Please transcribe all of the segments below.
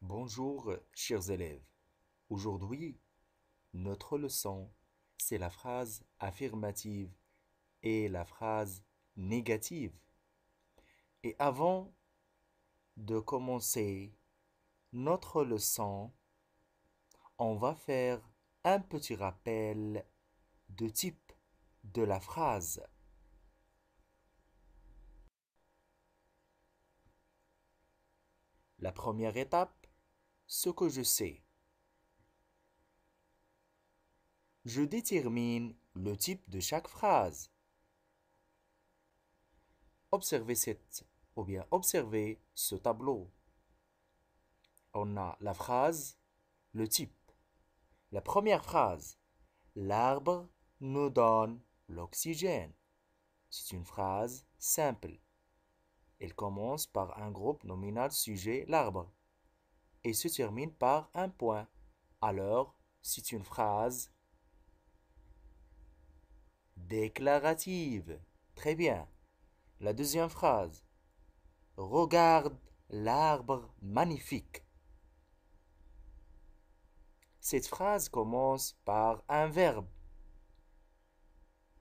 Bonjour, chers élèves. Aujourd'hui, notre leçon, c'est la phrase affirmative et la phrase négative. Et avant de commencer notre leçon, on va faire un petit rappel de type de la phrase. La première étape, ce que je sais. Je détermine le type de chaque phrase. Observez ce tableau. On a la phrase, le type. La première phrase, l'arbre nous donne l'oxygène. C'est une phrase simple. Elle commence par un groupe nominal sujet, l'arbre, et se termine par un point. Alors, c'est une phrase déclarative. Très bien. La deuxième phrase, regarde l'arbre magnifique. Cette phrase commence par un verbe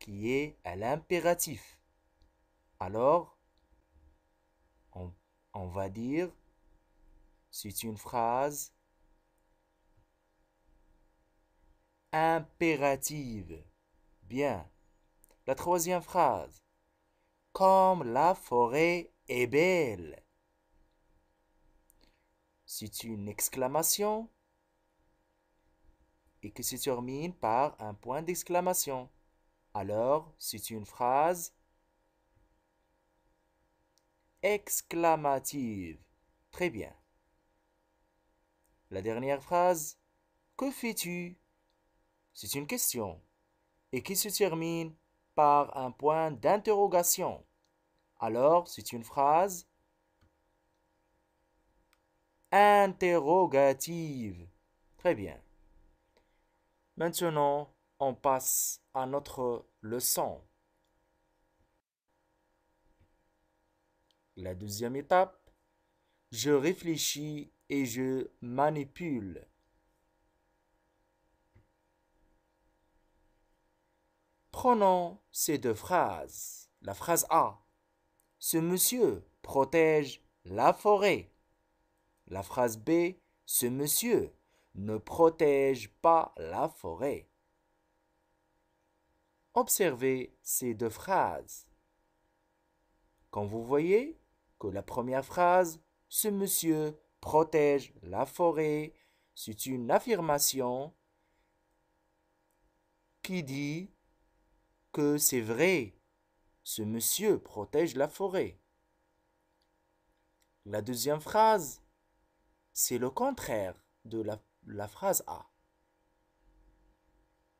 qui est à l'impératif. Alors, on va dire, c'est une phrase impérative. Bien. La troisième phrase, comme la forêt est belle. C'est une exclamation et qui se termine par un point d'exclamation. Alors, c'est une phrase exclamative. Très bien. La dernière phrase, que fais-tu? C'est une question et qui se termine par un point d'interrogation. Alors, c'est une phrase interrogative. Très bien. Maintenant, on passe à notre leçon. La deuxième étape, je réfléchis et je manipule. Prenons ces deux phrases. La phrase A. Ce monsieur protège la forêt. La phrase B. Ce monsieur ne protège pas la forêt. Observez ces deux phrases. Quand vous voyez que la première phrase, ce monsieur protège la forêt, c'est une affirmation qui dit que c'est vrai, ce monsieur protège la forêt. La deuxième phrase, c'est le contraire de la phrase A.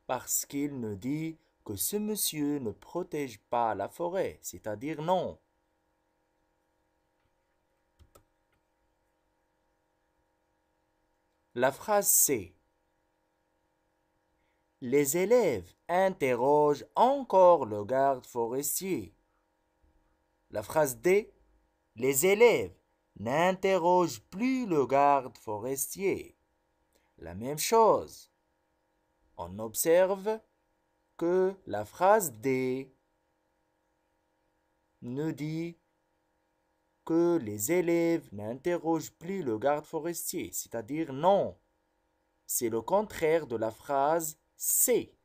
Parce qu'il nous dit que ce monsieur ne protège pas la forêt, c'est-à-dire non. La phrase C. Les élèves interrogent encore le garde forestier. La phrase D. Les élèves n'interrogent plus le garde forestier. La même chose. On observe que la phrase D nous dit que les élèves n'interrogent plus le garde forestier, c'est-à-dire non. C'est le contraire de la phrase C.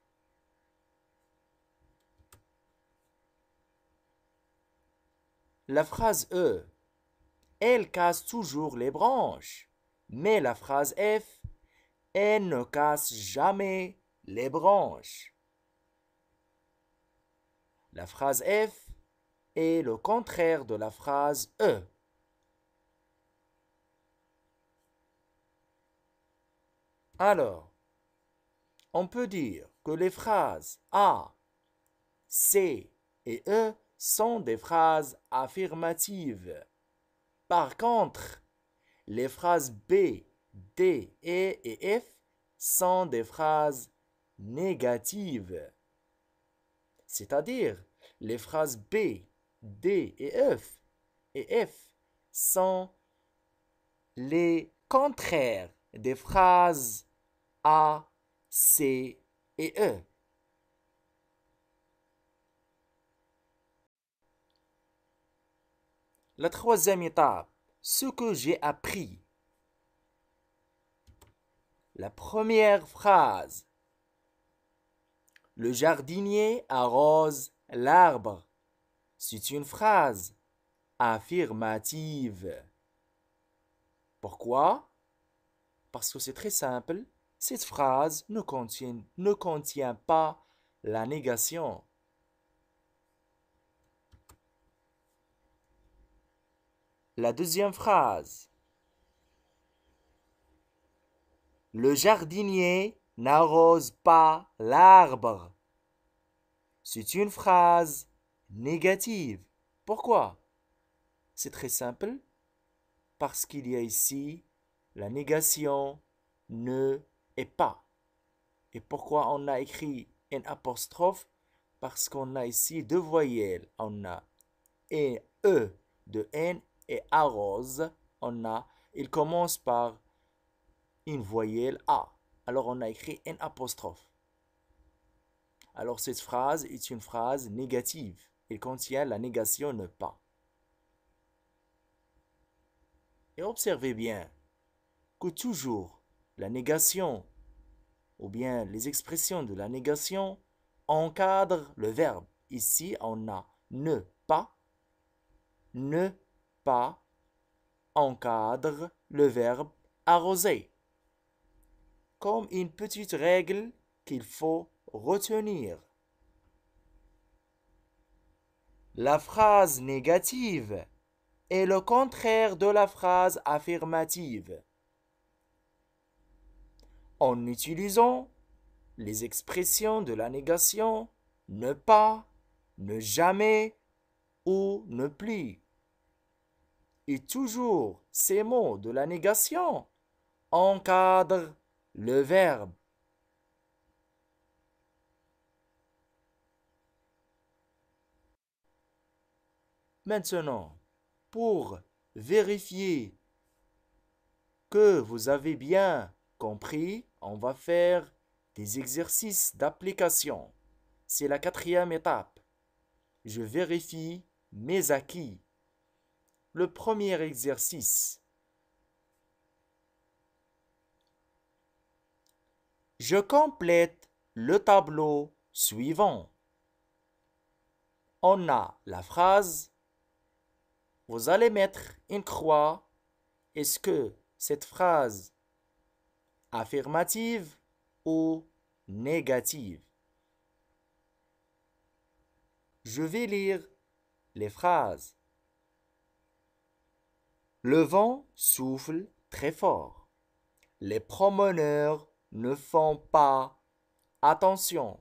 La phrase E. Elle casse toujours les branches. Mais la phrase F. Elle ne casse jamais les branches. La phrase F est le contraire de la phrase E. Alors, on peut dire que les phrases A, C et E sont des phrases affirmatives. Par contre, les phrases B, D, E et F sont des phrases négatives. C'est-à-dire, les phrases B, D et F sont les contraire des phrases A, C et E. La troisième étape, ce que j'ai appris. La première phrase. Le jardinier arrose l'arbre. C'est une phrase affirmative. Pourquoi? Parce que c'est très simple. Cette phrase ne contient pas la négation. La deuxième phrase. Le jardinier n'arrose pas l'arbre. C'est une phrase négative. Pourquoi? C'est très simple. Parce qu'il y a ici la négation ne et pas. Et pourquoi on a écrit un apostrophe? Parce qu'on a ici deux voyelles. On a un E de N et arrose. Il commence par une voyelle A. Alors on a écrit un apostrophe. Alors cette phrase est une phrase négative. Elle contient la négation ne pas. Et observez bien que toujours la négation ou bien les expressions de la négation encadrent le verbe. Ici, on a ne pas encadre le verbe arroser. Comme une petite règle qu'il faut retenir. La phrase négative est le contraire de la phrase affirmative. En utilisant les expressions de la négation ne pas, ne jamais ou ne plus. Et toujours ces mots de la négation encadrent le verbe. Maintenant, pour vérifier que vous avez bien compris, on va faire des exercices d'application. C'est la quatrième étape. Je vérifie mes acquis. Le premier exercice. Je complète le tableau suivant. On a la phrase. Vous allez mettre une croix. Est-ce que cette phrase affirmative ou négative? Je vais lire les phrases. Le vent souffle très fort. Les promeneurs ne font pas attention.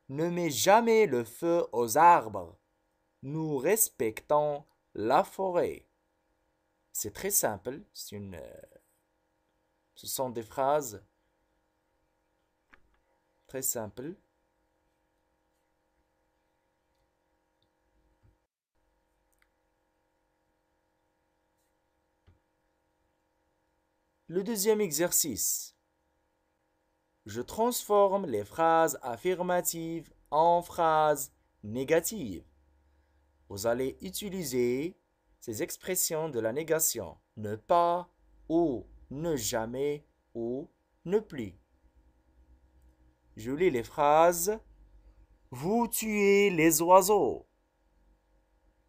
Ne mets jamais le feu aux arbres. Nous respectons la forêt. C'est très simple. Ce sont des phrases très simples. Le deuxième exercice. Je transforme les phrases affirmatives en phrases négatives. Vous allez utiliser ces expressions de la négation. Ne pas ou ne jamais ou ne plus. Je lis les phrases. Vous tuez les oiseaux.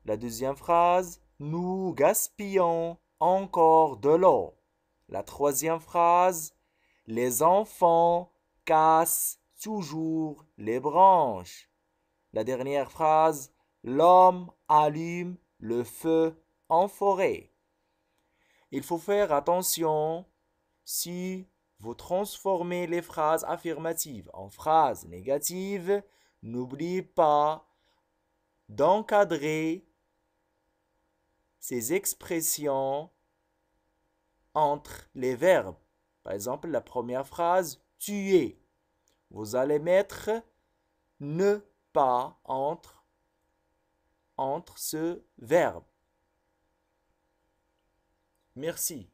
La deuxième phrase. Nous gaspillons encore de l'eau. La troisième phrase. Les enfants cassent toujours les branches. La dernière phrase. L'homme allume le feu en forêt. Il faut faire attention si vous transformez les phrases affirmatives en phrases négatives. N'oubliez pas d'encadrer ces expressions entre les verbes. Par exemple, la première phrase, tuer. Vous allez mettre ne pas entre ce verbe. Merci.